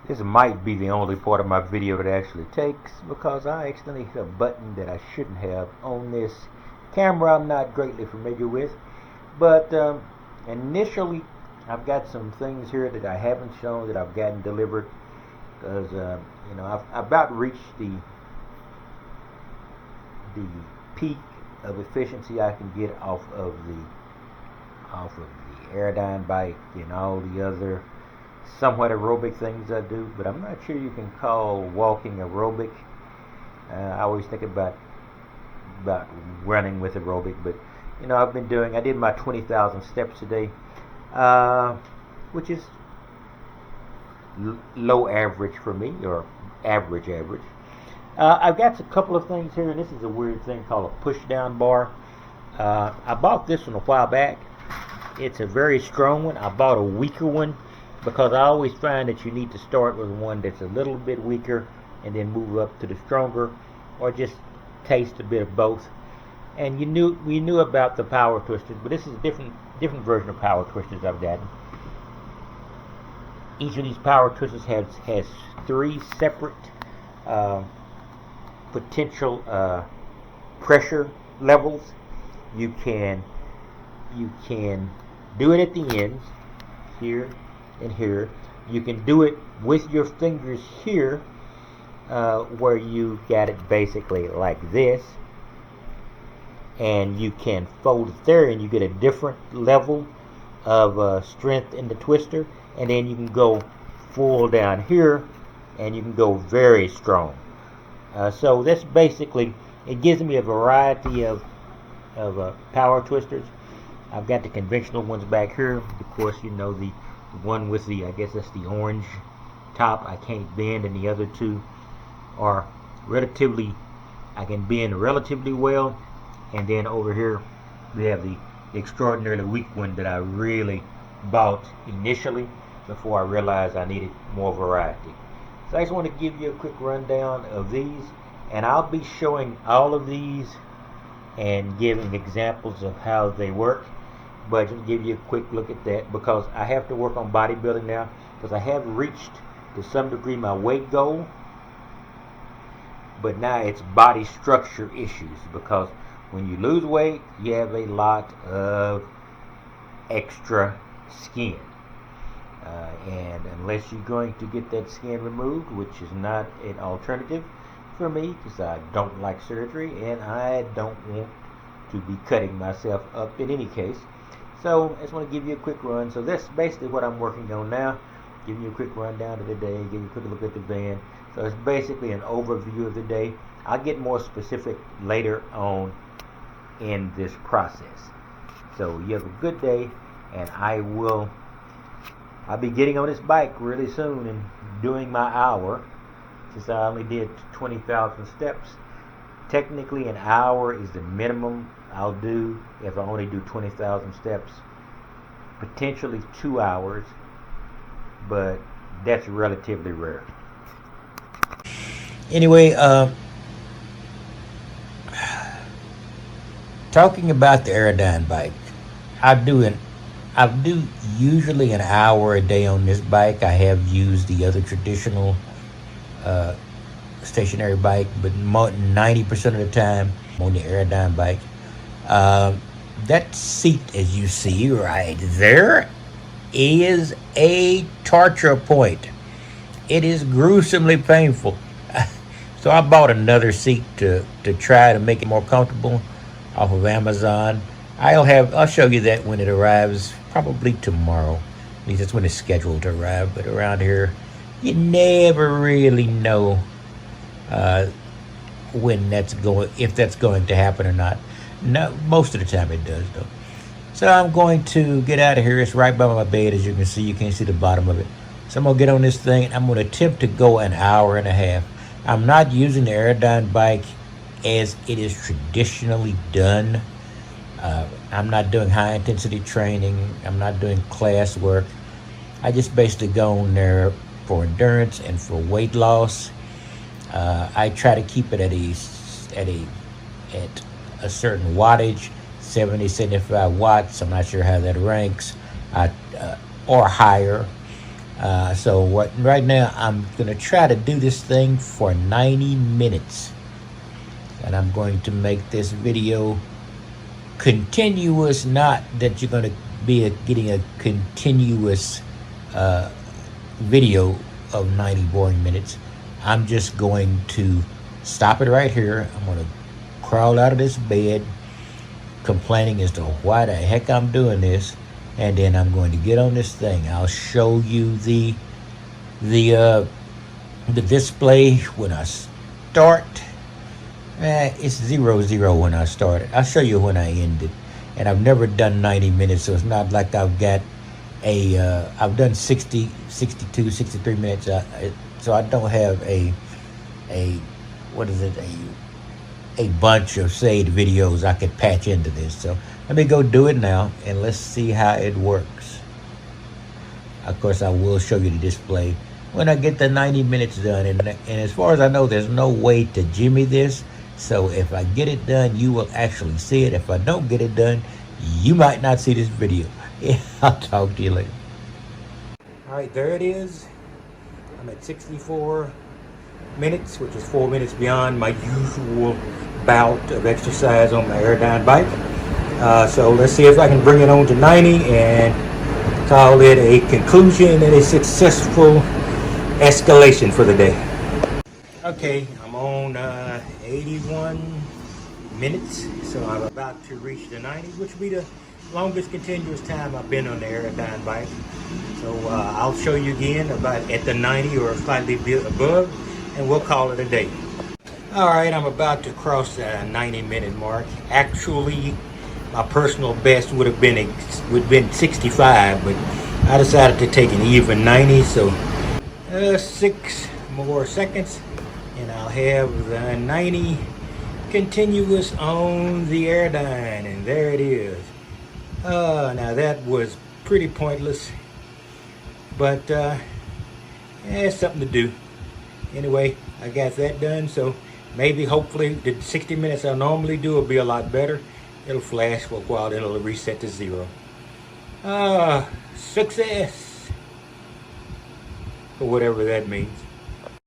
This might be the only part of my video that actually takes because I accidentally hit a button that I shouldn't have on this camera I'm not greatly familiar with. But initially, I've got some things here that I haven't shown that I've gotten delivered because I've about reached the peak of efficiency I can get off of the Airdyne bike and all the other somewhat aerobic things I do, but I'm not sure you can call walking aerobic. I always think about running with aerobic, but I did my 20,000 steps today, which is low average for me, or average. I've got a couple of things here, and this is a weird thing called a push down bar. I bought this one a while back. It's a very strong one. I bought a weaker one because I always find that you need to start with one that's a little bit weaker and then move up to the stronger, or just taste a bit of both. And we knew about the power twisters, but this is a different version of power twisters I've gotten. Each of these power twisters has three separate potential pressure levels. You can do it at the ends, here and here. You can do it with your fingers here, where you got it basically like this, and you can fold it there, and you get a different level of strength in the twister. And then you can go full down here, and you can go very strong. So that's basically, it gives me a variety of power twisters. I've got the conventional ones back here. Of course, the one with the, I guess that's the orange top, I can't bend, and the other two are I can bend relatively well. And then over here we have the extraordinarily weak one that I really bought initially before I realized I needed more variety. So I just want to give you a quick rundown of these, and I'll be showing all of these and giving examples of how they work. But just give you a quick look at that, because I have to work on bodybuilding now, because I have reached to some degree my weight goal, but now it's body structure issues, because when you lose weight you have a lot of extra skin, and unless you're going to get that skin removed, which is not an alternative for me, because I don't like surgery and I don't want to be cutting myself up in any case. So I just want to give you a quick run. So that's basically what I'm working on now, giving you a quick rundown of the day, giving you a quick look at the van. So it's basically an overview of the day. I'll get more specific later on in this process. So you have a good day, and I'll be getting on this bike really soon and doing my hour, since I only did 20,000 steps. Technically an hour is the minimum I'll do if I only do 20,000 steps. Potentially 2 hours, but that's relatively rare. Anyway, talking about the Airdyne bike, I do usually an hour a day on this bike. I have used the other traditional stationary bike, but 90% of the time on the Airdyne bike. That seat, as you see right there, is a torture point. It is gruesomely painful. So I bought another seat to try to make it more comfortable off of Amazon. I'll show you that when it arrives, probably tomorrow. At least that's when it's scheduled to arrive. But around here, you never really know if that's going to happen or not. No, most of the time it does, though. So I'm going to get out of here. It's right by my bed, as you can see. You can't see the bottom of it. So I'm going to get on this thing, and I'm going to attempt to go an hour and a half. I'm not using the Airdyne bike as it is traditionally done. I'm not doing high-intensity training. I'm not doing class work. I just basically go on there for endurance and for weight loss. I try to keep it at a certain wattage, 70, 75 watts. I'm not sure how that ranks, or higher. So right now I'm going to try to do this thing for 90 minutes. And I'm going to make this video continuous, not that you're going to be getting a continuous video of 90 boring minutes. I'm just going to stop it right here. I'm going to crawl out of this bed complaining as to why the heck I'm doing this, and then I'm going to get on this thing. I'll show you the display when I start. It's 0-0 when I started. I'll show you when I ended. And I've never done 90 minutes, so it's not like I've got I've done 60, 62, 63 minutes. So I don't have a bunch of saved videos I could patch into this. So let me go do it now, and let's see how it works. Of course, I will show you the display when I get the 90 minutes done. And as far as I know, there's no way to jimmy this. So if I get it done, you will actually see it. If I don't get it done, you might not see this video. Yeah, I'll talk to you later. All right, there it is. I'm at 64 minutes, which is 4 minutes beyond my usual bout of exercise on my Airdyne bike. So let's see if I can bring it on to 90 and call it a conclusion and a successful escalation for the day. Okay, I'm on 81 minutes, so I'm about to reach the 90, which will be the longest continuous time I've been on the Airdyne bike. So I'll show you again about at the 90 or slightly above, and we'll call it a day. All right, I'm about to cross the 90-minute mark. Actually, my personal best would have been 65, but I decided to take an even 90. So 6 more seconds, and I'll have the 90 continuous on the Airdyne, and there it is. Now that was pretty pointless, but it's something to do. Anyway, I got that done, so maybe, hopefully, the 60 minutes I normally do will be a lot better. It'll flash for a while, then it'll reset to 0. Success! Or whatever that means.